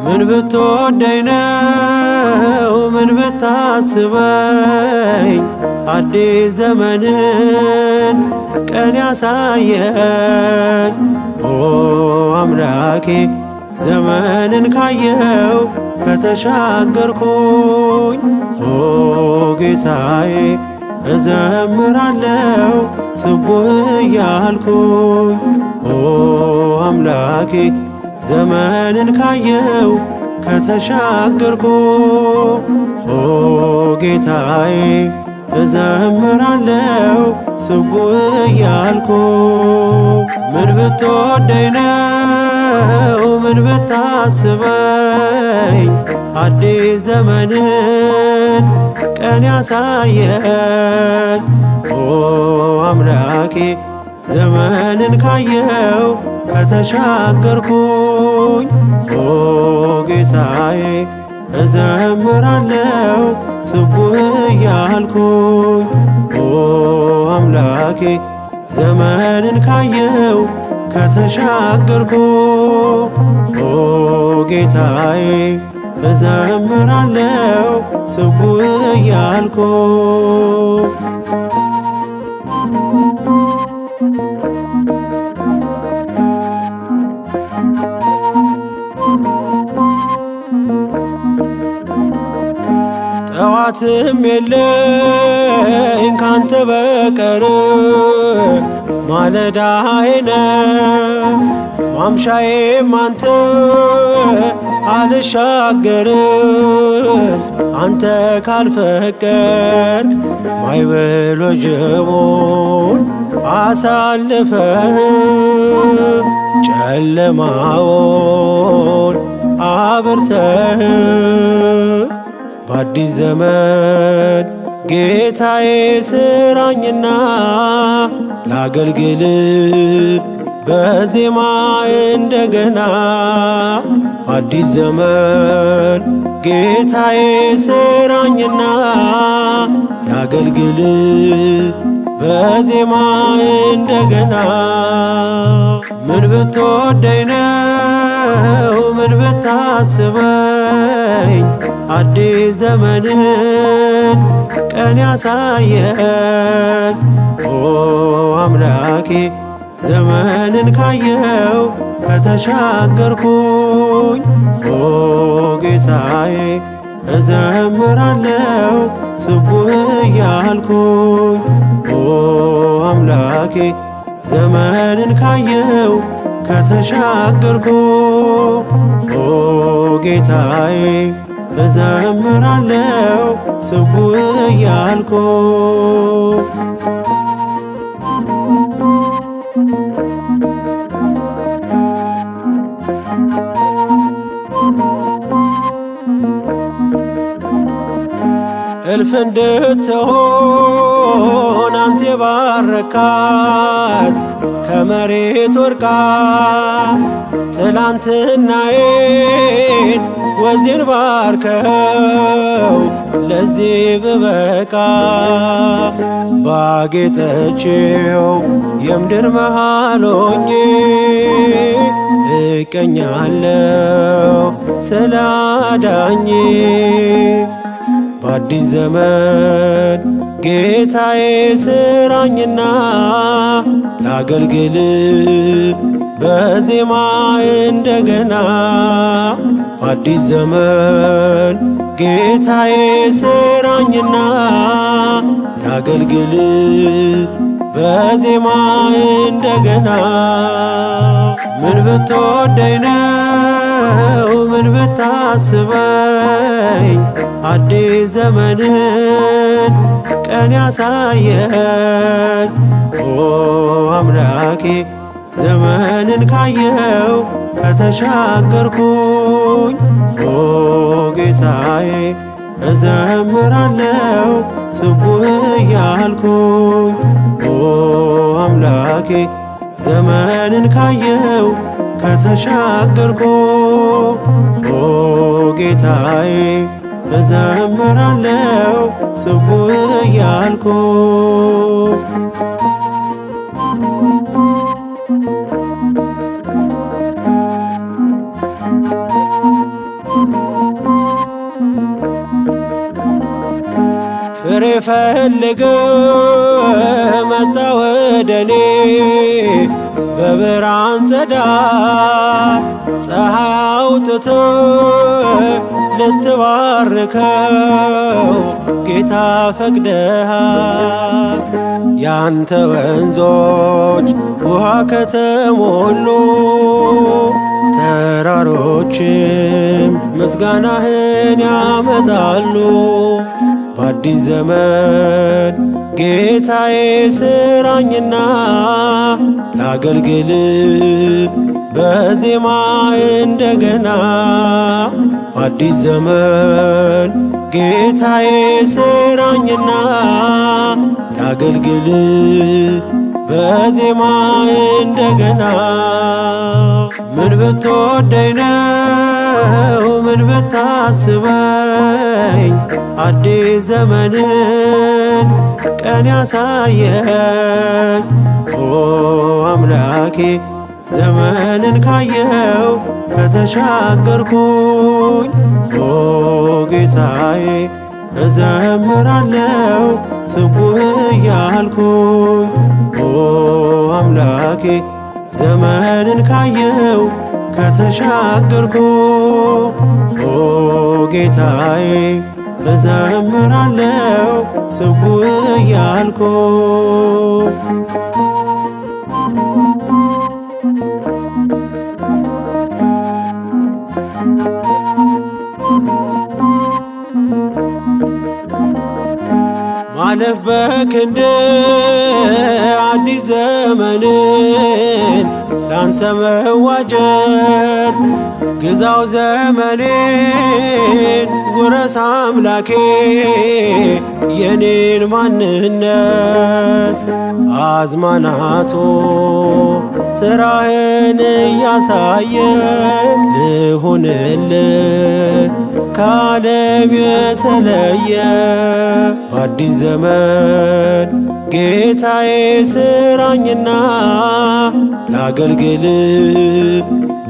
ምን ብትወደኝ ነው ምን ብታስበኝ አዲስ ዘመንን ቀን ያሳየኝ ኦ አምላኬ ዘመንን ካየው ከተሻገርኩኝ ኦ ጌታዬ እዘምራለሁ ስቡህ እያልኩኝ ኦ አምላኬ ዘመንን ካየው ከተሻገርኩ ኦ ጌታዬ እዘምራለሁ ስቡህ እያልኩ ምን ብትወደኝ ነው ምን ብታስበኝ አዲስ ዘመንን ቀን ያሳየኝ ኦ አምላኬ ዘመንን ካየው ከተሻገርኩኝ ኦ ጌታዬ እዘምራለሁ ስቡህ እያልኩኝ ኦ አምላኬ ዘመንን ካየው ከተሻገርኩ ኦ ጌታዬ እዘምራለሁ ስቡህ እያልኩ ጠዋትም የለኝ ካንተ በቀር ማለዳዬ ነህ ማምሻዬም አንተ አልሻገርም አንተ ካልፈቀድክ ማዕበል ወጀቡን አሳልፈህ ጨለማውን አብርተህ በአዲስ ዘመን ጌታዬ ስራኝና ላገልግል በዜማ እንደገና በአዲስ ዘመን ጌታዬ ስራኝና ላገልግል በዜማ እንደገና ምን ብትወደኝ ነው ምን ብታስበኝ አዲስ ዘመንን ቀን ያሳየኝ ኦ አምላኬ ዘመንን ካየው ከተሻገርኩኝ ኦ ጌታዬ እዘምራለሁ ስቡህ እያልኩኝ ኦ አምላኬ ዘመንን ካየው ከተሻገርኩ ኦ ጌታዬ እዘምራለሁ ስቡህ እያልኩ እልፍ እንድትሆን አንተ ባረካት ከመሬት ወርቃ ትላንትናዬን ወዜን ባርከው ለዚህ ብበቃ ባጌጠችው የምድር መሃል ሆኜ እቀኛለሁ ስላዳኜ በአዲስ ዘመን ጌታዬ ስራኝና ላገልግል በዜማ እንደገና በአዲስ ዘመን ጌታዬ ስራኝና ላገልግል በዜማ እንደገና ምን ብትወደኝ ነው ምን ብታስበኝ አዲስ ዘመንን ቀን ያሳየኝ ኦ አምላኬ ዘመንን ካየው ከተሻገርኩኝ ኦ ጌታዬ እዘምራለሁ ስቡህ እያልኩኝ ኦ አምላኬ ዘመንን ካየው ከተሻገርኩ ኦ ጌታዬ እዘምራለሁ ስቡህ እያልኩ ተፈልገ መጣ ወደኔ በብርሃን ጸዳል ፀሐይ አውጥተ ልትባርከው ጌታ ፈቅደሃል። ያንተ ወንዞች ውሃ ከተሞሉ ተራሮችም ምስጋናህን ያመጣሉ። በአዲስ ዘመን ጌታዬ ስራኝና ላገልግል በዜማ እንደገና። በአዲስ ዘመን ጌታዬ ስራኝና ላገልግል በዜማ እንደገና። ምን ብትወደኝ ነው ምን ብታስበኝ አዲስ ዘመንን ቀን ያሳየኝ። ኦ አምላኬ ዘመንን ካየው ከተሻገርኩኝ ኦ ጌታዬ እዘምራለው ስቡህ እያልኩኝ ኦ አምላኬ ዘመንን ካየው ከተሻገርኩ ኦ ጌታዬ እዘምራለው ስቡህ እያልኩ። ማለፍ በክንድ አዲስ ዘመንን ላንተ መዋጀት ግዛው ዘመኔን ውረስ አምላኬ የኔን ማንነት። አዝማናቱ ስራህን እያሳየ ልሁንልህ ከዓለም የተለየ። በአዲስ ዘመን ጌታዬ ስራኝና ላገልግል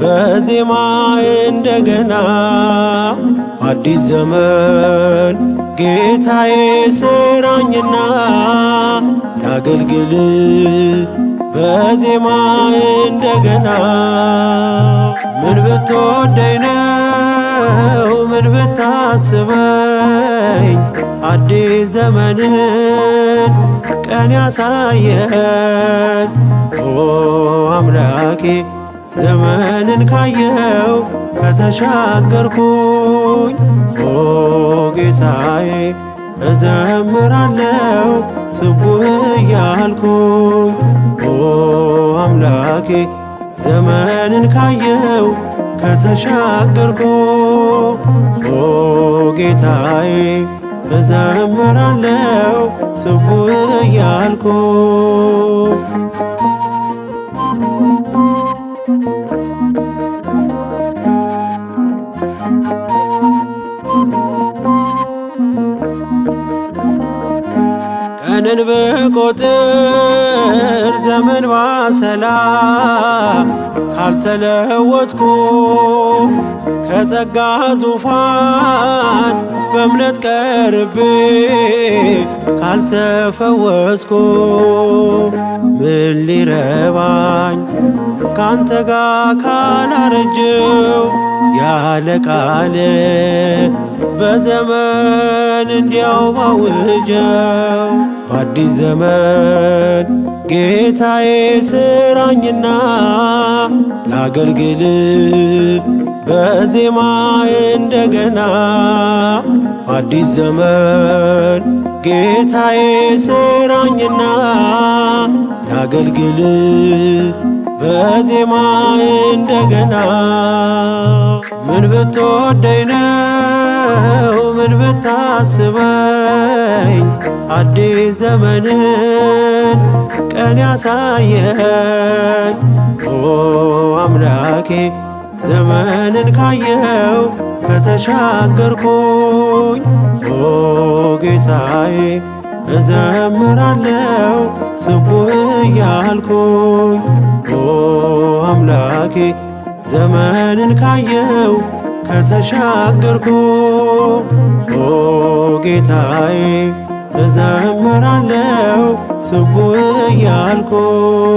በዜማ እንደገና። በአዲስ ዘመን ጌታዬ ስራኝና ላገልግል በዜማ እንደገና። ምን ብትወደኝ ነው ምን ብታስበኝ አዲስ ዘመንን ቀን ያሳየኝ። ኦ አምላኬ ዘመንን ካየው ከተሻገርኩኝ ኦ ጌታዬ እዘምራለው ስቡህ እያልኩኝ ኦ አምላኬ ዘመንን ካየው ከተሻገርኩ ኦ ጌታዬ እዘምራለው ስቡህ እያልኩ። ቀንን ብቆጥር ዘመን ባሰላም ካልተለወጥኩ ከጸጋ ዙፋን በእምነት ቀርቤ ካልተፈወስኩ ምን ሊረባኝ ካንተ ጋር ካላረጀው ያለ ቃል በዘመን እንዲያው ባውጀው። በአዲስ ዘመን ጌታዬ ስራኝና ላገልግል በዜማ እንደገና። በአዲስ ዘመን ጌታዬ ስራኝና ላገልግል በዜማ እንደገና። ምን ብትወደኝ ነው ምን ብታስበኝ አዲስ ዘመንን ቀን ያሳየኝ። ኦ አምላኬ ዘመንን ካየው ከተሻገርኩኝ ኦ ጌታዬ እዘምራለው ስቡህ እያልኩኝ ኦ አምላኬ ዘመንን ካየው ከተሻገርኩ ኦ ጌታዬ እዘምራለሁ ስቡሕ እያልኩኝ